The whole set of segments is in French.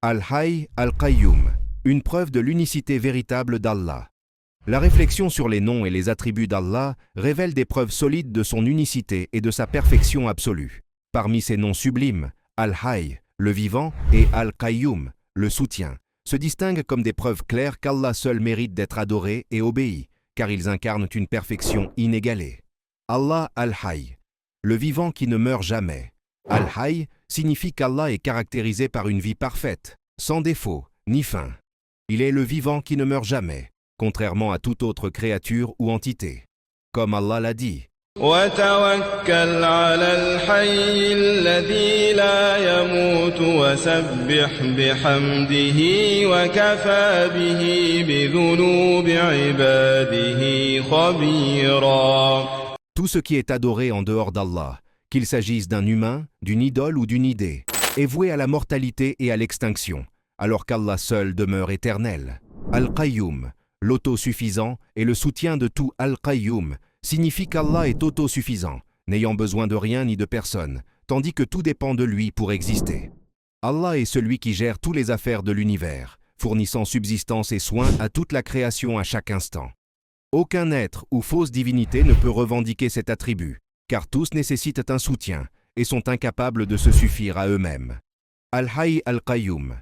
Al-Hayy Al-Qayyum, une preuve de l'unicité véritable d'Allah. La réflexion sur les noms et les attributs d'Allah révèle des preuves solides de son unicité et de sa perfection absolue. Parmi ces noms sublimes, Al-Hayy, le vivant, et Al-Qayyum, le soutien, se distinguent comme des preuves claires qu'Allah seul mérite d'être adoré et obéi, car ils incarnent une perfection inégalée. Allah Al-Hayy, le vivant qui ne meurt jamais. Al-Hayy signifie qu'Allah est caractérisé par une vie parfaite, sans défaut ni fin. Il est le vivant qui ne meurt jamais, contrairement à toute autre créature ou entité. Comme Allah l'a dit, وتوكل على الحي الذي لا يموت وسبح بحمده وكفى به بذنوب عباده خبيرا. tout ce qui est adoré en dehors d'Allah, qu'il s'agisse d'un humain, d'une idole ou d'une idée, est voué à la mortalité et à l'extinction, alors qu'Allah seul demeure éternel. Al-Qayyum, l'autosuffisant et le soutien de tout Al-Qayyum, signifie qu'Allah est autosuffisant, n'ayant besoin de rien ni de personne, tandis que tout dépend de lui pour exister. Allah est celui qui gère toutes les affaires de l'univers, fournissant subsistance et soins à toute la création à chaque instant. Aucun être ou fausse divinité ne peut revendiquer cet attribut, car tous nécessitent un soutien et sont incapables de se suffire à eux-mêmes. Al-Hayy Al-Qayyum,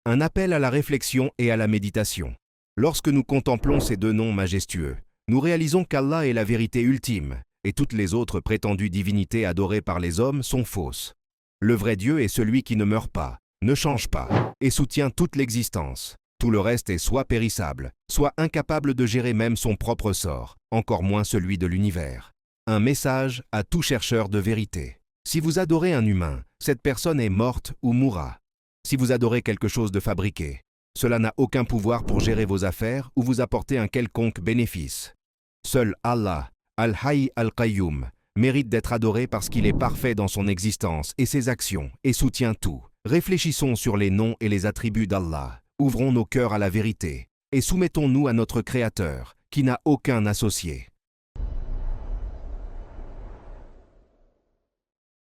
un appel à la réflexion et à la méditation. Lorsque nous contemplons ces deux noms majestueux, nous réalisons qu'Allah est la vérité ultime, et toutes les autres prétendues divinités adorées par les hommes sont fausses. Le vrai Dieu est celui qui ne meurt pas, ne change pas, et soutient toute l'existence. Tout le reste est soit périssable, soit incapable de gérer même son propre sort, encore moins celui de l'univers. Un message à tout chercheur de vérité. Si vous adorez un humain, cette personne est morte ou mourra. Si vous adorez quelque chose de fabriqué, cela n'a aucun pouvoir pour gérer vos affaires ou vous apporter un quelconque bénéfice. Seul Allah, Al-Hayy Al-Qayyum, mérite d'être adoré parce qu'il est parfait dans son existence et ses actions et soutient tout. Réfléchissons sur les noms et les attributs d'Allah. Ouvrons nos cœurs à la vérité et soumettons-nous à notre Créateur, qui n'a aucun associé.